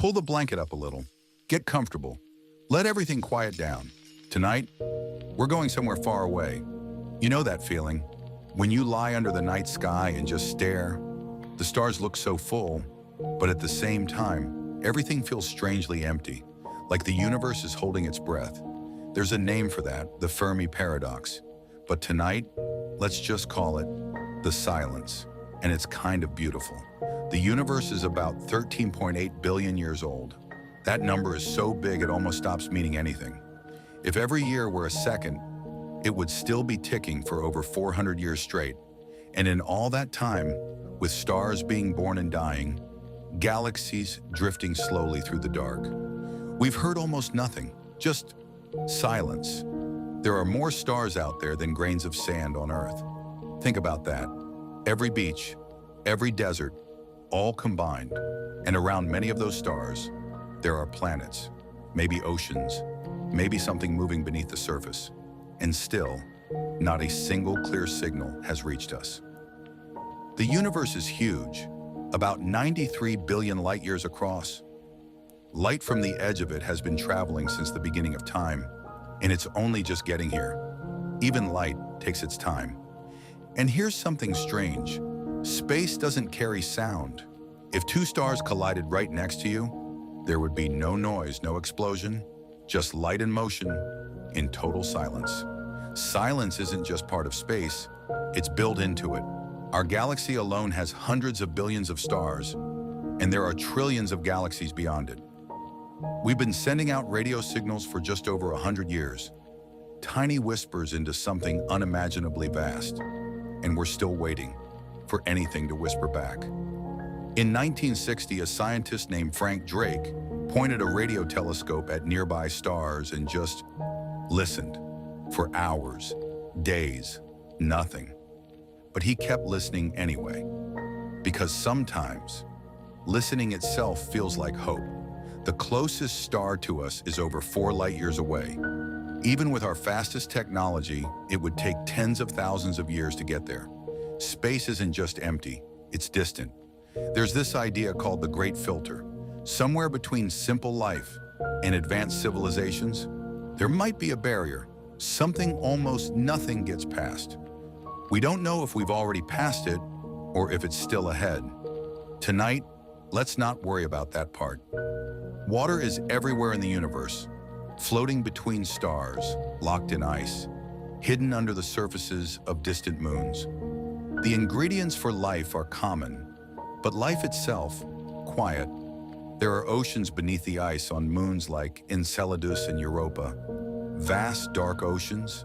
Pull the blanket up a little. Get comfortable. Let everything quiet down. Tonight, we're going somewhere far away. You know that feeling? When you lie under the night sky and just stare, the stars look so full, but at the same time, everything feels strangely empty, like the universe is holding its breath. There's a name for that, the Fermi Paradox. But tonight, let's just call it the silence. And it's kind of beautiful. The universe is about 13.8 billion years old. That number is so big it almost stops meaning anything. If every year were a second, it would still be ticking for over 400 years straight. And in all that time, with stars being born and dying, galaxies drifting slowly through the dark, we've heard almost nothing, just silence. There are more stars out there than grains of sand on Earth. Think about that. Every beach, every desert, all combined. And around many of those stars, there are planets, maybe oceans, maybe something moving beneath the surface. And still, not a single clear signal has reached us. The universe is huge, about 93 billion light years across. Light from the edge of it has been traveling since the beginning of time, and it's only just getting here. Even light takes its time. And here's something strange. Space doesn't carry sound. If two stars collided right next to you, there would be no noise, no explosion, just light and motion in total silence. Silence isn't just part of space, it's built into it. Our galaxy alone has hundreds of billions of stars, and there are trillions of galaxies beyond it. We've been sending out radio signals for just over 100 years, tiny whispers into something unimaginably vast, and we're still waiting for anything to whisper back. In 1960, a scientist named Frank Drake pointed a radio telescope at nearby stars and just listened for hours, days, nothing. But he kept listening anyway, because sometimes listening itself feels like hope. The closest star to us is over 4 light years away. Even with our fastest technology, it would take tens of thousands of years to get there. Space isn't just empty, it's distant. There's this idea called the Great Filter. Somewhere between simple life and advanced civilizations, there might be a barrier. Something almost nothing gets past. We don't know if we've already passed it or if it's still ahead. Tonight, let's not worry about that part. Water is everywhere in the universe, floating between stars, locked in ice, hidden under the surfaces of distant moons. The ingredients for life are common, but life itself, quiet. There are oceans beneath the ice on moons like Enceladus and Europa. Vast, dark oceans,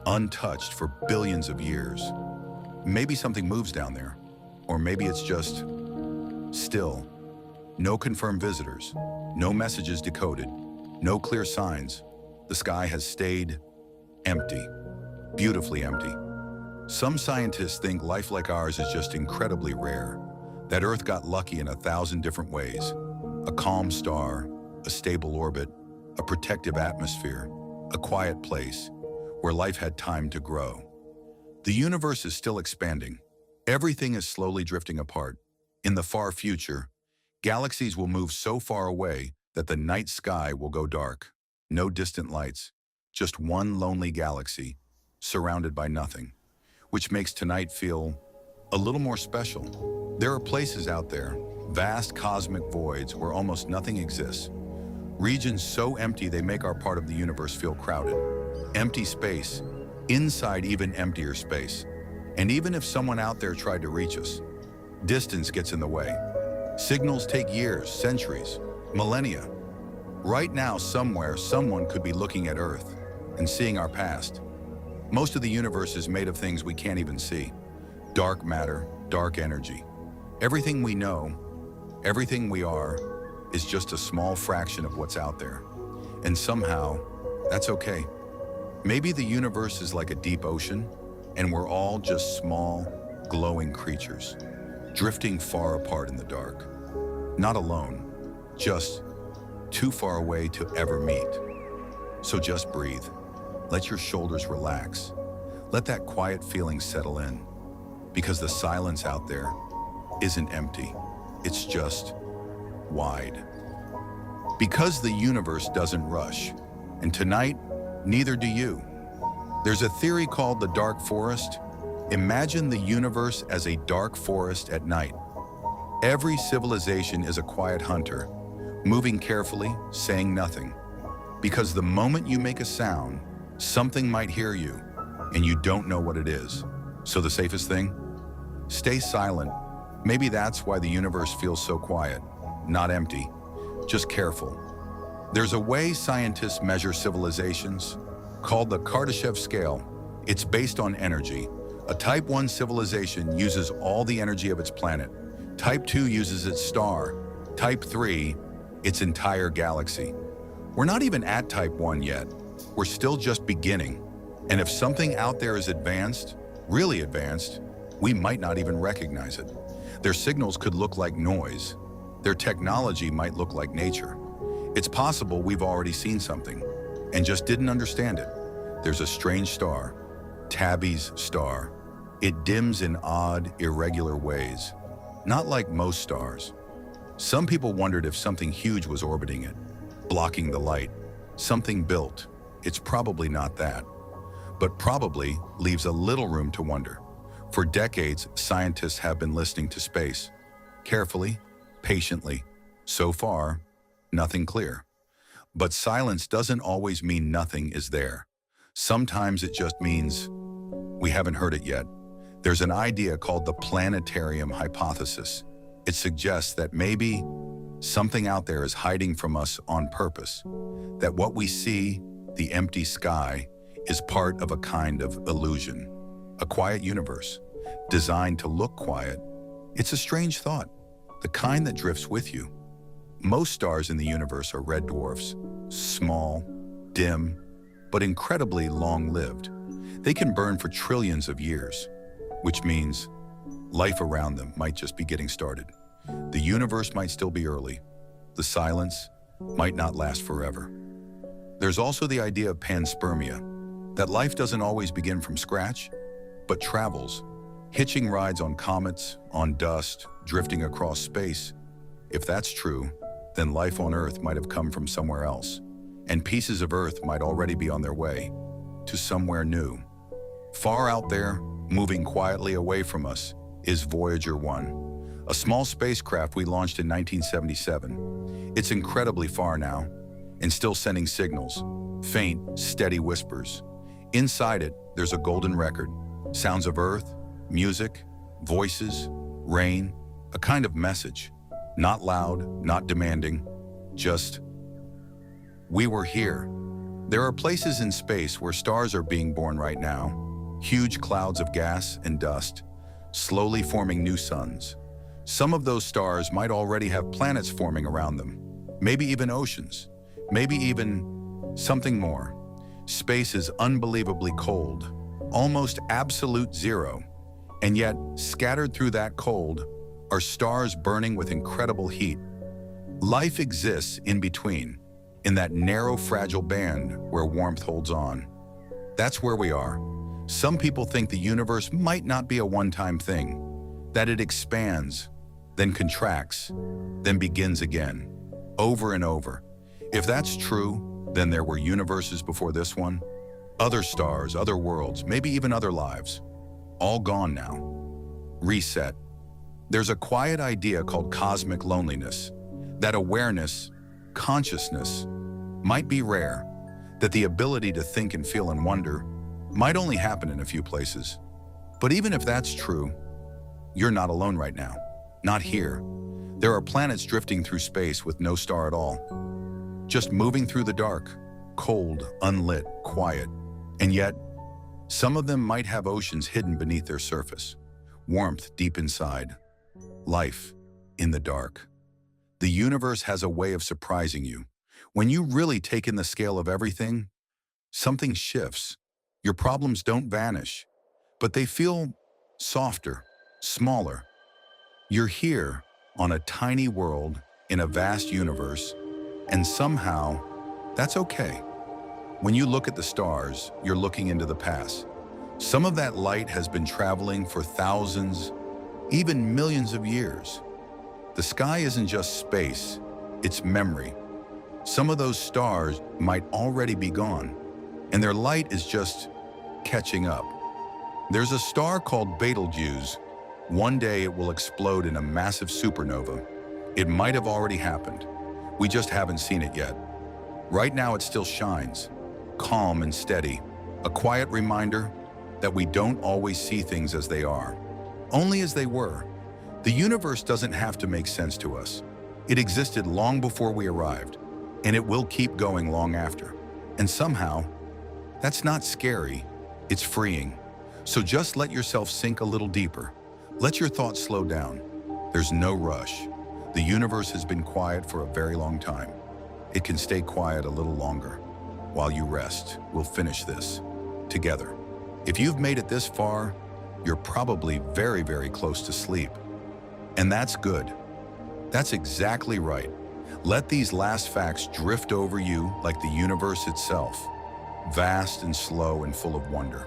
untouched for billions of years. Maybe something moves down there, or maybe it's just still. No confirmed visitors, no messages decoded, no clear signs. The sky has stayed empty, beautifully empty. Some scientists think life like ours is just incredibly rare, that Earth got lucky in 1,000 different ways. A calm star, a stable orbit, a protective atmosphere, a quiet place where life had time to grow. The universe is still expanding. Everything is slowly drifting apart. In the far future, galaxies will move so far away that the night sky will go dark. No distant lights, just one lonely galaxy, surrounded by nothing, which makes tonight feel a little more special. There are places out there, vast cosmic voids where almost nothing exists. Regions so empty they make our part of the universe feel crowded. Empty space, inside even emptier space. And even if someone out there tried to reach us, distance gets in the way. Signals take years, centuries, millennia. Right now, somewhere, someone could be looking at Earth and seeing our past. Most of the universe is made of things we can't even see. Dark matter, dark energy. Everything we know, everything we are, is just a small fraction of what's out there. And somehow, that's okay. Maybe the universe is like a deep ocean, and we're all just small, glowing creatures, drifting far apart in the dark. Not alone, just too far away to ever meet. So just breathe. Let your shoulders relax. Let that quiet feeling settle in, because the silence out there isn't empty. It's just wide. Because the universe doesn't rush. And tonight, neither do you. There's a theory called the dark forest. Imagine the universe as a dark forest at night. Every civilization is a quiet hunter, moving carefully, saying nothing. Because the moment you make a sound, something might hear you, and you don't know what it is. So the safest thing? Stay silent. Maybe that's why the universe feels so quiet, not empty, just careful. There's a way scientists measure civilizations, called the Kardashev scale. It's based on energy. A Type 1 civilization uses all the energy of its planet. Type 2 uses its star. Type 3, its entire galaxy. We're not even at Type 1 yet. We're still just beginning. And if something out there is advanced, really advanced, we might not even recognize it. Their signals could look like noise. Their technology might look like nature. It's possible we've already seen something and just didn't understand it. There's a strange star, Tabby's star. It dims in odd, irregular ways, not like most stars. Some people wondered if something huge was orbiting it, blocking the light. Something built. It's probably not that, but probably leaves a little room to wonder. For decades, scientists have been listening to space, carefully, patiently. So far, nothing clear. But silence doesn't always mean nothing is there. Sometimes it just means we haven't heard it yet. There's an idea called the planetarium hypothesis. It suggests that maybe something out there is hiding from us on purpose, that what we see, the empty sky, is part of a kind of illusion, a quiet universe, designed to look quiet. It's a strange thought, the kind that drifts with you. Most stars in the universe are red dwarfs, small, dim, but incredibly long-lived. They can burn for trillions of years, which means life around them might just be getting started. The universe might still be early. The silence might not last forever. There's also the idea of panspermia, that life doesn't always begin from scratch, but travels, hitching rides on comets, on dust, drifting across space. If that's true, then life on Earth might have come from somewhere else, and pieces of Earth might already be on their way to somewhere new. Far out there, moving quietly away from us, is Voyager 1, a small spacecraft we launched in 1977. It's incredibly far now, and still sending signals, faint, steady whispers. Inside it, there's a golden record, sounds of Earth, music, voices, rain, a kind of message. Not loud, not demanding, just, we were here. There are places in space where stars are being born right now, huge clouds of gas and dust, slowly forming new suns. Some of those stars might already have planets forming around them, maybe even oceans, maybe even something more. Space is unbelievably cold, almost absolute zero, and yet, scattered through that cold, are stars burning with incredible heat. Life exists in between, in that narrow, fragile band where warmth holds on. That's where we are. Some people think the universe might not be a one-time thing, that it expands, then contracts, then begins again, over and over. If that's true, then there were universes before this one, other stars, other worlds, maybe even other lives, all gone now. Reset. There's a quiet idea called cosmic loneliness, that awareness, consciousness, might be rare, that the ability to think and feel and wonder might only happen in a few places. But even if that's true, you're not alone right now, not here. There are planets drifting through space with no star at all, just moving through the dark, cold, unlit, quiet. And yet, some of them might have oceans hidden beneath their surface, warmth deep inside, life in the dark. The universe has a way of surprising you. When you really take in the scale of everything, something shifts. Your problems don't vanish, but they feel softer, smaller. You're here on a tiny world in a vast universe, and somehow that's okay. When you look at the stars, you're looking into the past. Some of that light has been traveling for thousands, even millions of years. The sky isn't just space, it's memory. Some of those stars might already be gone, and their light is just catching up. There's a star called Betelgeuse. One day it will explode in a massive supernova. It might have already happened. We just haven't seen it yet. Right now it still shines, calm and steady, a quiet reminder that we don't always see things as they are, only as they were. The universe doesn't have to make sense to us. It existed long before we arrived, and it will keep going long after. And somehow, that's not scary, it's freeing. So just let yourself sink a little deeper. Let your thoughts slow down. There's no rush. The universe has been quiet for a very long time. It can stay quiet a little longer. While you rest, we'll finish this together. If you've made it this far, you're probably very, very close to sleep. And that's good. That's exactly right. Let these last facts drift over you like the universe itself, vast and slow and full of wonder.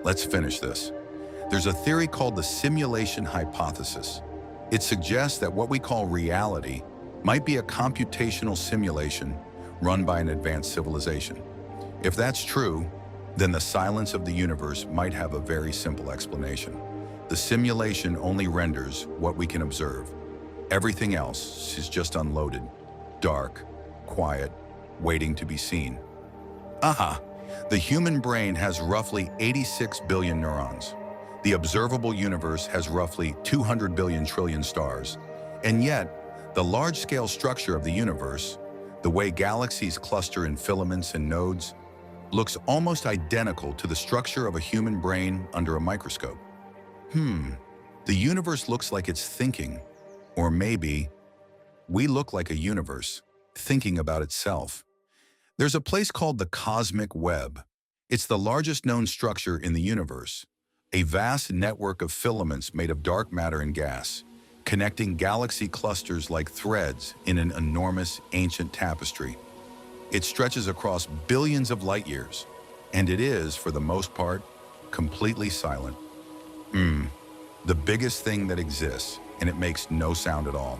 Let's finish this. There's a theory called the simulation hypothesis. It suggests that what we call reality might be a computational simulation run by an advanced civilization. If that's true, then the silence of the universe might have a very simple explanation. The simulation only renders what we can observe. Everything else is just unloaded, dark, quiet, waiting to be seen. The human brain has roughly 86 billion neurons. The observable universe has roughly 200 billion trillion stars. And yet, the large-scale structure of the universe, the way galaxies cluster in filaments and nodes, looks almost identical to the structure of a human brain under a microscope. The universe looks like it's thinking, or maybe we look like a universe thinking about itself. There's a place called the cosmic web. It's the largest known structure in the universe, a vast network of filaments made of dark matter and gas, connecting galaxy clusters like threads in an enormous ancient tapestry. It stretches across billions of light years, and it is, for the most part, completely silent. The biggest thing that exists, and it makes no sound at all.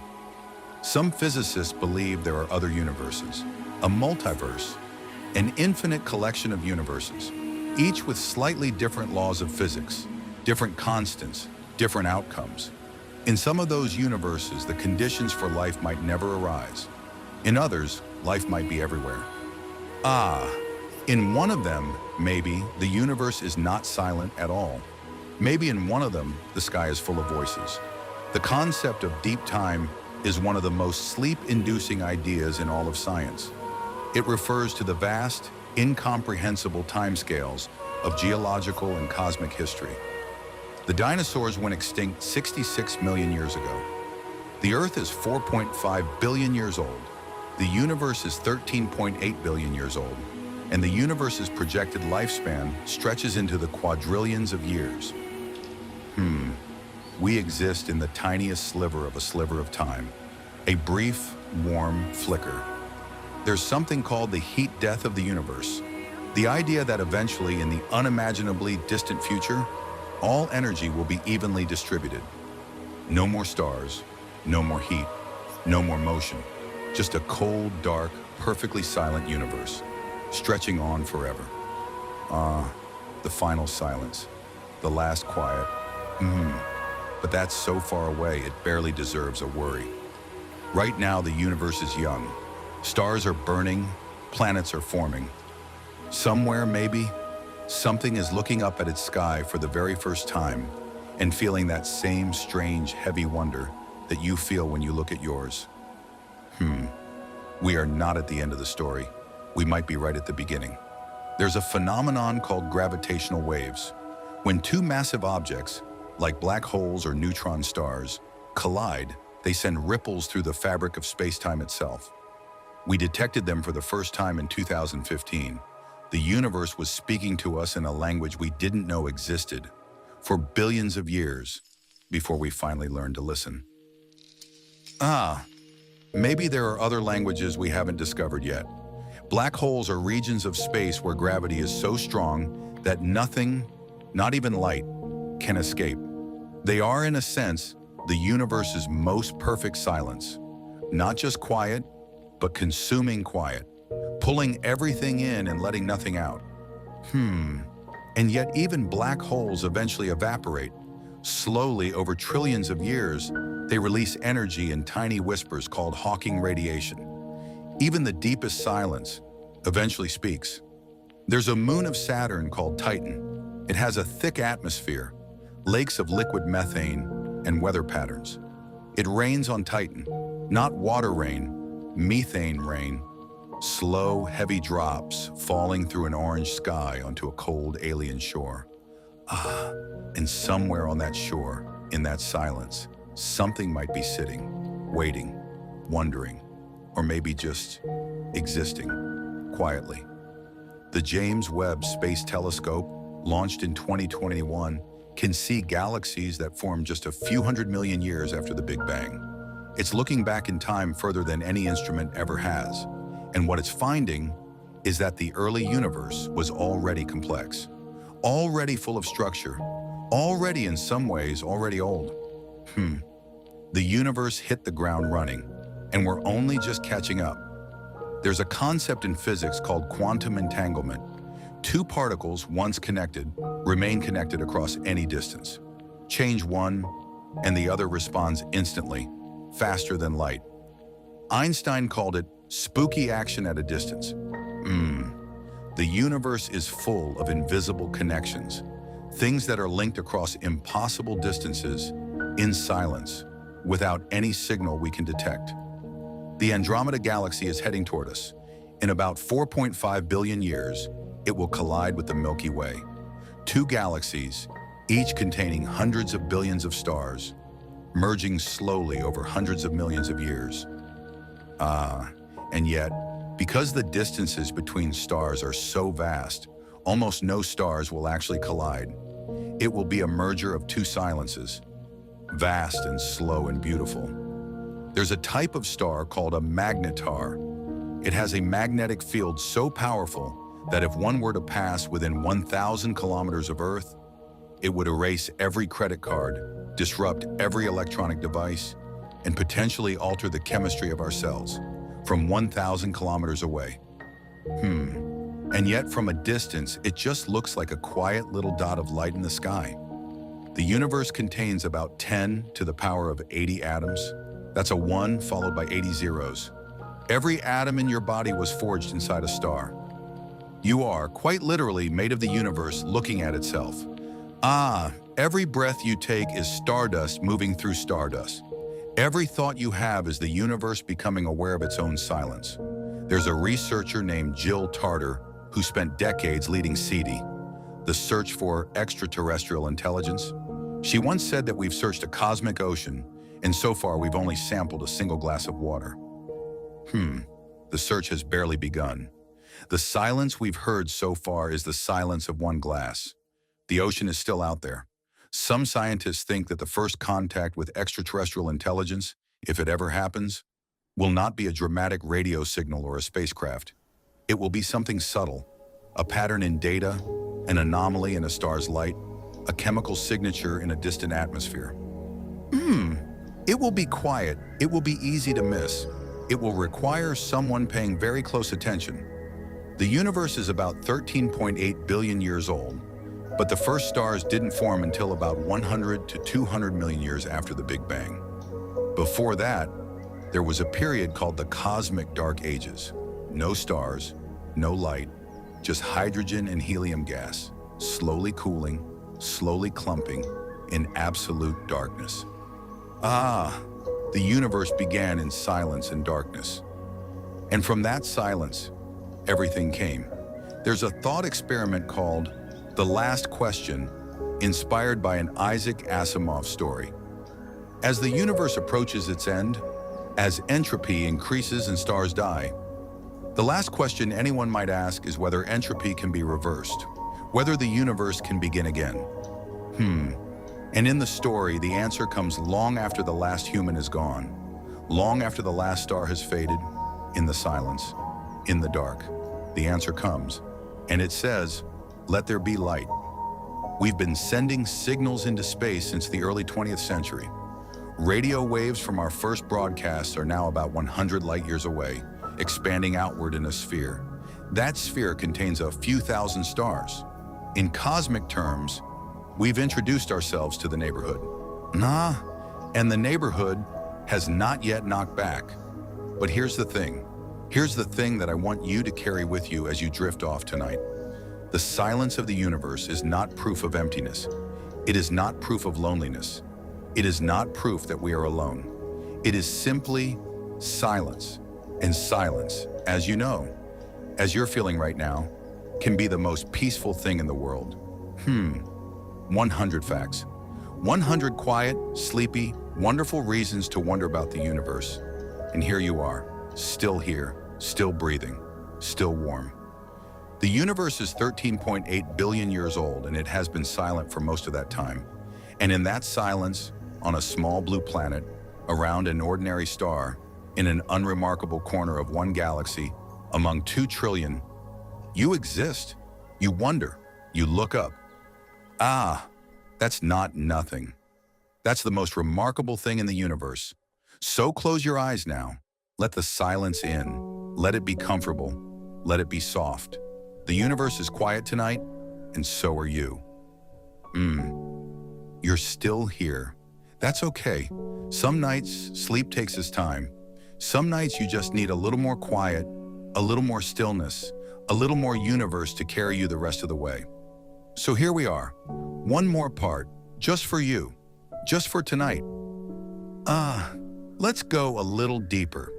Some physicists believe there are other universes, a multiverse, an infinite collection of universes, each with slightly different laws of physics, different constants, different outcomes. In some of those universes, the conditions for life might never arise. In others, life might be everywhere. In one of them, maybe, the universe is not silent at all. Maybe in one of them, the sky is full of voices. The concept of deep time is one of the most sleep-inducing ideas in all of science. It refers to the vast, incomprehensible timescales of geological and cosmic history. The dinosaurs went extinct 66 million years ago. The Earth is 4.5 billion years old. The universe is 13.8 billion years old, and the universe's projected lifespan stretches into the quadrillions of years. We exist in the tiniest sliver of time, a brief, warm flicker. There's something called the heat death of the universe, the idea that eventually, in the unimaginably distant future, all energy will be evenly distributed. No more stars, no more heat, no more motion, just a cold, dark, perfectly silent universe, stretching on forever. The final silence, the last quiet. But that's so far away, it barely deserves a worry. Right now, the universe is young. Stars are burning, planets are forming. Somewhere, maybe, something is looking up at its sky for the very first time and feeling that same strange, heavy wonder that you feel when you look at yours. We are not at the end of the story. We might be right at the beginning. There's a phenomenon called gravitational waves. When two massive objects, like black holes or neutron stars, collide, they send ripples through the fabric of space-time itself. We detected them for the first time in 2015. The universe was speaking to us in a language we didn't know existed for billions of years before we finally learned to listen. Maybe there are other languages we haven't discovered yet. Black holes are regions of space where gravity is so strong that nothing, not even light, can escape. They are, in a sense, the universe's most perfect silence. Not just quiet, but consuming quiet, pulling everything in and letting nothing out. And yet even black holes eventually evaporate. Slowly, over trillions of years, they release energy in tiny whispers called Hawking radiation. Even the deepest silence eventually speaks. There's a moon of Saturn called Titan. It has a thick atmosphere, lakes of liquid methane, and weather patterns. It rains on Titan, not water rain, methane rain, slow, heavy drops falling through an orange sky onto a cold alien shore. And somewhere on that shore, in that silence, something might be sitting, waiting, wondering, or maybe just existing quietly. The James Webb Space Telescope, launched in 2021, can see galaxies that formed just a few 100 million years after the Big Bang. It's looking back in time further than any instrument ever has. And what it's finding is that the early universe was already complex, already full of structure, already in some ways already old. The universe hit the ground running, and we're only just catching up. There's a concept in physics called quantum entanglement. Two particles, once connected, remain connected across any distance. Change one, and the other responds instantly, faster than light. Einstein called it spooky action at a distance. The universe is full of invisible connections, things that are linked across impossible distances in silence, without any signal we can detect. The Andromeda Galaxy is heading toward us. In about 4.5 billion years, it will collide with the Milky Way. Two galaxies, each containing hundreds of billions of stars, merging slowly over hundreds of millions of years. And yet, because the distances between stars are so vast, almost no stars will actually collide. It will be a merger of two silences, vast and slow and beautiful. There's a type of star called a magnetar. It has a magnetic field so powerful that if one were to pass within 1,000 kilometers of Earth, it would erase every credit card, disrupt every electronic device, and potentially alter the chemistry of our cells from 1,000 kilometers away. And yet from a distance, it just looks like a quiet little dot of light in the sky. The universe contains about 10 to the power of 80 atoms. That's a 1 followed by 80 zeros. Every atom in your body was forged inside a star. You are, quite literally, made of the universe looking at itself. Every breath you take is stardust moving through stardust. Every thought you have is the universe becoming aware of its own silence. There's a researcher named Jill Tarter who spent decades leading SETI, the search for extraterrestrial intelligence. She once said that we've searched a cosmic ocean, and so far we've only sampled a single glass of water. The search has barely begun. The silence we've heard so far is the silence of one glass. The ocean is still out there. Some scientists think that the first contact with extraterrestrial intelligence, if it ever happens, will not be a dramatic radio signal or a spacecraft. It will be something subtle, a pattern in data, an anomaly in a star's light, a chemical signature in a distant atmosphere. It will be quiet, it will be easy to miss. It will require someone paying very close attention. The universe is about 13.8 billion years old, but the first stars didn't form until about 100 to 200 million years after the Big Bang. Before that, there was a period called the Cosmic Dark Ages. No stars, no light, just hydrogen and helium gas, slowly cooling, slowly clumping, in absolute darkness. The universe began in silence and darkness. And from that silence, everything came. There's a thought experiment called The Last Question, inspired by an Isaac Asimov story. As the universe approaches its end, as entropy increases and stars die, the last question anyone might ask is whether entropy can be reversed, whether the universe can begin again. And in the story, the answer comes long after the last human is gone, long after the last star has faded, in the silence, in the dark. The answer comes, and it says, "Let there be light." We've been sending signals into space since the early 20th century. Radio waves from our first broadcasts are now about 100 light years away, expanding outward in a sphere. That sphere contains a few thousand stars. In cosmic terms, we've introduced ourselves to the neighborhood. And the neighborhood has not yet knocked back. But here's the thing. Here's the thing that I want you to carry with you as you drift off tonight. The silence of the universe is not proof of emptiness. It is not proof of loneliness. It is not proof that we are alone. It is simply silence. And silence, as you know, as you're feeling right now, can be the most peaceful thing in the world. 100 facts. 100 quiet, sleepy, wonderful reasons to wonder about the universe. And here you are, still here, still breathing, still warm. The universe is 13.8 billion years old, and it has been silent for most of that time. And in that silence, on a small blue planet, around an ordinary star, in an unremarkable corner of one galaxy, among 2 trillion, you exist. You wonder. You look up. That's not nothing. That's the most remarkable thing in the universe. So close your eyes now. Let the silence in. Let it be comfortable. Let it be soft. The universe is quiet tonight, and so are you. You're still here. That's okay. Some nights, sleep takes its time. Some nights you just need a little more quiet, a little more stillness, a little more universe to carry you the rest of the way. So here we are. One more part, just for you, just for tonight. Let's go a little deeper.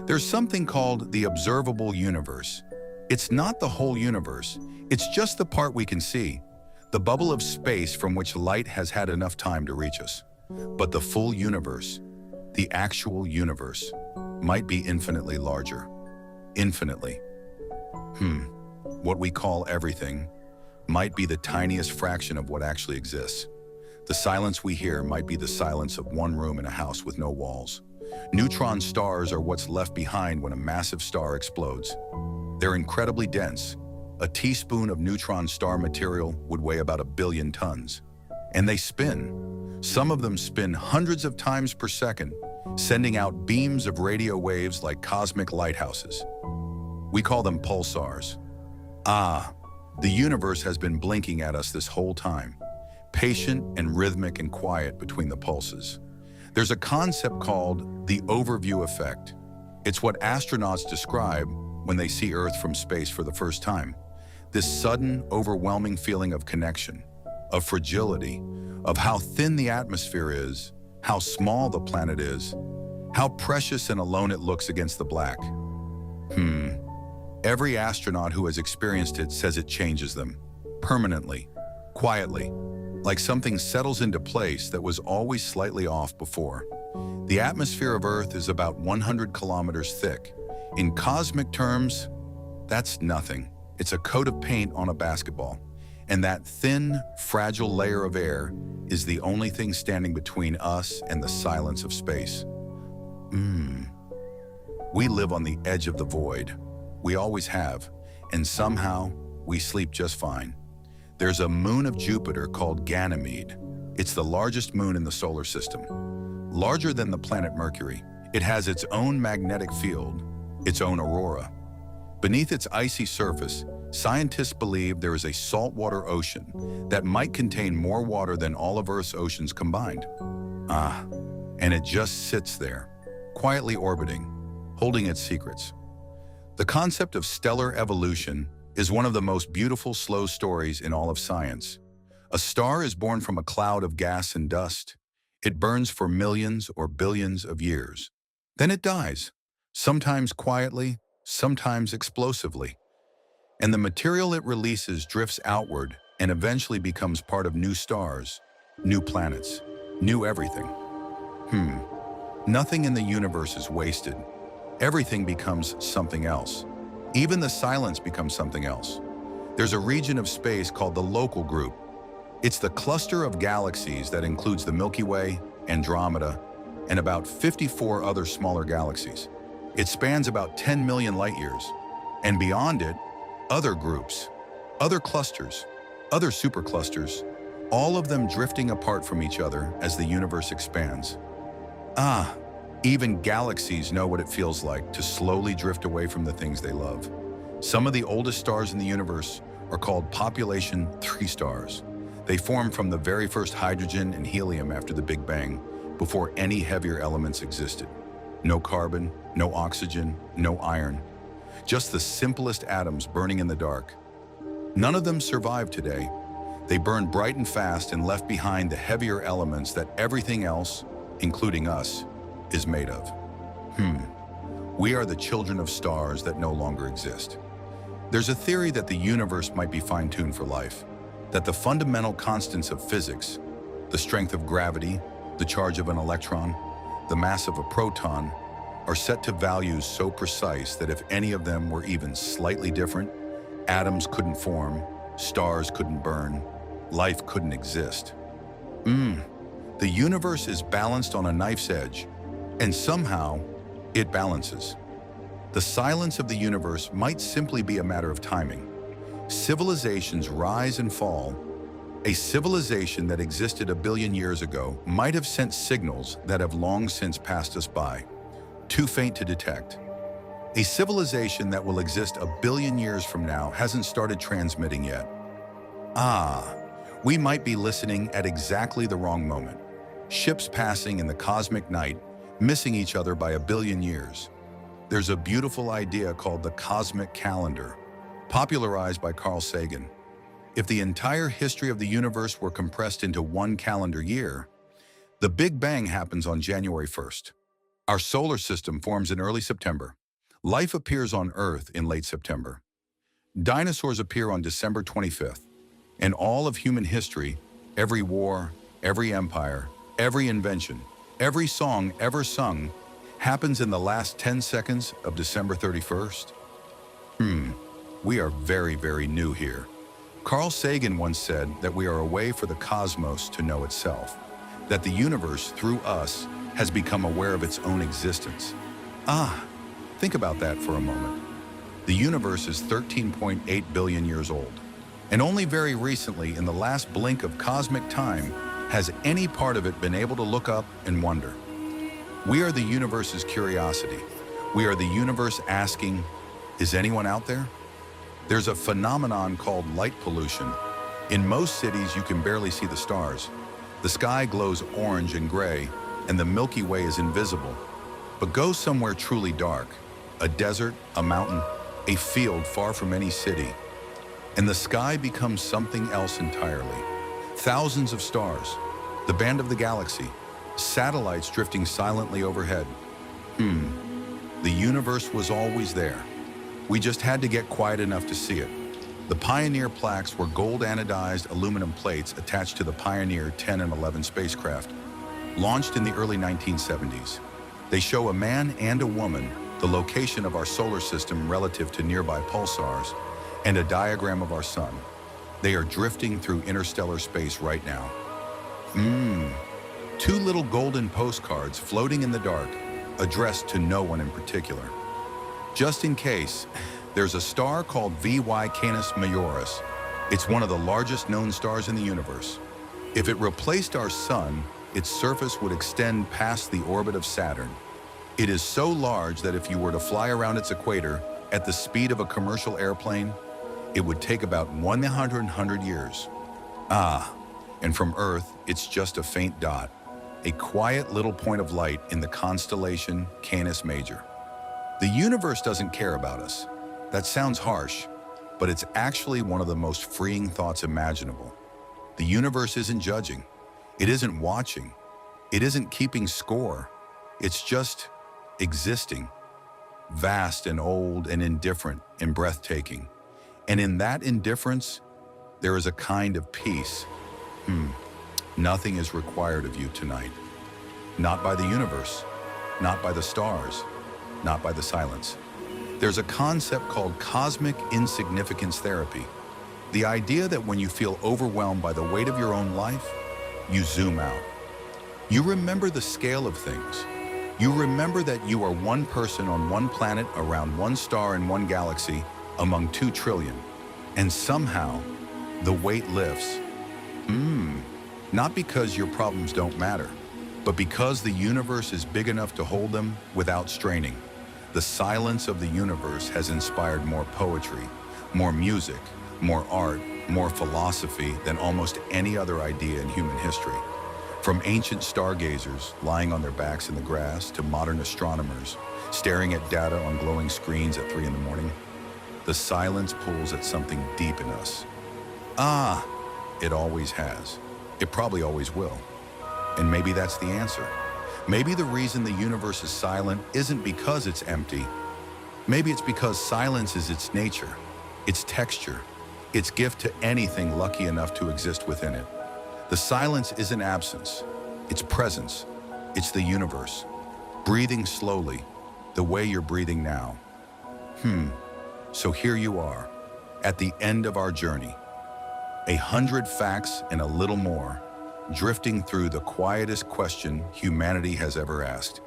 There's something called the observable universe. It's not the whole universe. It's just the part we can see, the bubble of space from which light has had enough time to reach us. But the full universe, the actual universe, might be infinitely larger. Infinitely. What we call everything might be the tiniest fraction of what actually exists. The silence we hear might be the silence of one room in a house with no walls. Neutron stars are what's left behind when a massive star explodes. They're incredibly dense. A teaspoon of neutron star material would weigh about 1 billion tons. And they spin. Some of them spin hundreds of times per second, sending out beams of radio waves like cosmic lighthouses. We call them pulsars. The universe has been blinking at us this whole time, patient and rhythmic and quiet between the pulses. There's a concept called the overview effect. It's what astronauts describe when they see Earth from space for the first time. This sudden, overwhelming feeling of connection, of fragility, of how thin the atmosphere is, how small the planet is, how precious and alone it looks against the black. Every astronaut who has experienced it says it changes them, permanently, quietly, like something settles into place that was always slightly off before. The atmosphere of Earth is about 100 kilometers thick. In cosmic terms, that's nothing. It's a coat of paint on a basketball. And that thin, fragile layer of air is the only thing standing between us and the silence of space. We live on the edge of the void. We always have, and somehow we sleep just fine. There's a moon of Jupiter called Ganymede. It's the largest moon in the solar system. Larger than the planet Mercury. It has its own magnetic field, its own aurora. Beneath its icy surface, scientists believe there is a saltwater ocean that might contain more water than all of Earth's oceans combined. And it just sits there, quietly orbiting, holding its secrets. The concept of stellar evolution is one of the most beautiful slow stories in all of science. A star is born from a cloud of gas and dust. It burns for millions or billions of years. Then it dies, sometimes quietly, sometimes explosively. And the material it releases drifts outward and eventually becomes part of new stars, new planets, new everything. Nothing in the universe is wasted. Everything becomes something else. Even the silence becomes something else. There's a region of space called the local group. It's the cluster of galaxies that includes the Milky Way, Andromeda, and about 54 other smaller galaxies. It spans about 10 million light years. And beyond it, other groups, other clusters, other superclusters, all of them drifting apart from each other as the universe expands. Even galaxies know what it feels like to slowly drift away from the things they love. Some of the oldest stars in the universe are called population 3 stars. They formed from the very first hydrogen and helium after the Big Bang, before any heavier elements existed. No carbon, no oxygen, no iron. Just the simplest atoms burning in the dark. None of them survive today. They burned bright and fast and left behind the heavier elements that everything else, including us, is made of. We are the children of stars that no longer exist. There's a theory that the universe might be fine-tuned for life, that the fundamental constants of physics, the strength of gravity, the charge of an electron, the mass of a proton, are set to values so precise that if any of them were even slightly different, atoms couldn't form, stars couldn't burn, life couldn't exist. The universe is balanced on a knife's edge, and somehow it balances. The silence of the universe might simply be a matter of timing. Civilizations rise and fall. A civilization that existed a billion years ago might have sent signals that have long since passed us by, too faint to detect. A civilization that will exist a billion years from now hasn't started transmitting yet. We might be listening at exactly the wrong moment. Ships passing in the cosmic night, missing each other by a billion years. There's a beautiful idea called the cosmic calendar, popularized by Carl Sagan. If the entire history of the universe were compressed into one calendar year, the Big Bang happens on January 1st. Our solar system forms in early September. Life appears on Earth in late September. Dinosaurs appear on December 25th. And all of human history, every war, every empire, every invention, every song ever sung, happens in the last 10 seconds of December 31st. We are very, very new here. Carl Sagan once said that we are a way for the cosmos to know itself, that the universe, through us, has become aware of its own existence. Think about that for a moment. The universe is 13.8 billion years old, and only very recently, in the last blink of cosmic time, has any part of it been able to look up and wonder. We are the universe's curiosity. We are the universe asking, is anyone out there? There's a phenomenon called light pollution. In most cities, you can barely see the stars. The sky glows orange and gray, and the Milky Way is invisible. But go somewhere truly dark, a desert, a mountain, a field far from any city, and the sky becomes something else entirely. Thousands of stars, the band of the galaxy, satellites drifting silently overhead. The universe was always there. We just had to get quiet enough to see it. The Pioneer plaques were gold anodized aluminum plates attached to the Pioneer 10 and 11 spacecraft, launched in the early 1970s. They show a man and a woman, the location of our solar system relative to nearby pulsars, and a diagram of our sun. They are drifting through interstellar space right now. Two little golden postcards floating in the dark, addressed to no one in particular. Just in case, there's a star called VY Canis Majoris. It's one of the largest known stars in the universe. If it replaced our sun, its surface would extend past the orbit of Saturn. It is so large that if you were to fly around its equator at the speed of a commercial airplane, it would take about 100 years. And from Earth, it's just a faint dot, a quiet little point of light in the constellation Canis Major. The universe doesn't care about us. That sounds harsh, but it's actually one of the most freeing thoughts imaginable. The universe isn't judging. It isn't watching. It isn't keeping score. It's just existing, vast and old and indifferent and breathtaking. And in that indifference, there is a kind of peace. Nothing is required of you tonight. Not by the universe, not by the stars, not by the silence. There's a concept called cosmic insignificance therapy. The idea that when you feel overwhelmed by the weight of your own life, you zoom out. You remember the scale of things. You remember that you are one person on one planet around one star in one galaxy among 2 trillion. And somehow, the weight lifts. Not because your problems don't matter, but because the universe is big enough to hold them without straining. The silence of the universe has inspired more poetry, more music, more art, more philosophy than almost any other idea in human history. From ancient stargazers lying on their backs in the grass to modern astronomers staring at data on glowing screens at 3 in the morning, the silence pulls at something deep in us. Ah, it always has. It probably always will. And maybe that's the answer. Maybe the reason the universe is silent isn't because it's empty. Maybe it's because silence is its nature, its texture, its gift to anything lucky enough to exist within it. The silence isn't absence, it's presence. It's the universe, breathing slowly, the way you're breathing now. So here you are, at the end of our journey. 100 facts and a little more, drifting through the quietest question humanity has ever asked.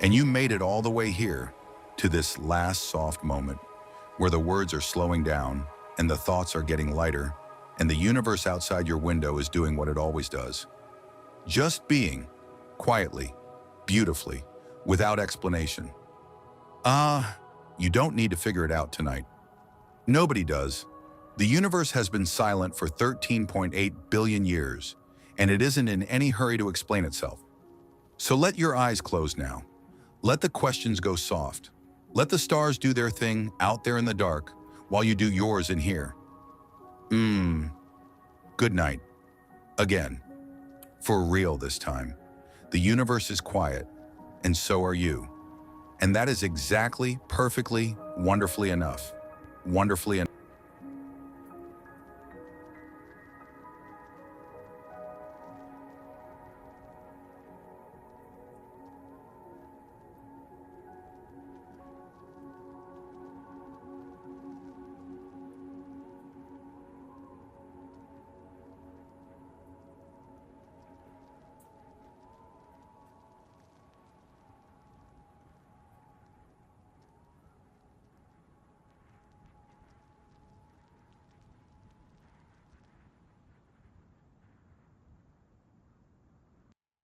And you made it all the way here, to this last soft moment, where the words are slowing down, and the thoughts are getting lighter, and the universe outside your window is doing what it always does. Just being, quietly, beautifully, without explanation. You don't need to figure it out tonight. Nobody does. The universe has been silent for 13.8 billion years, and it isn't in any hurry to explain itself. So let your eyes close now. Let the questions go soft. Let the stars do their thing out there in the dark, while you do yours in here. Good night. Again. For real this time. The universe is quiet, and so are you. And that is exactly, perfectly, wonderfully enough. Wonderfully enough.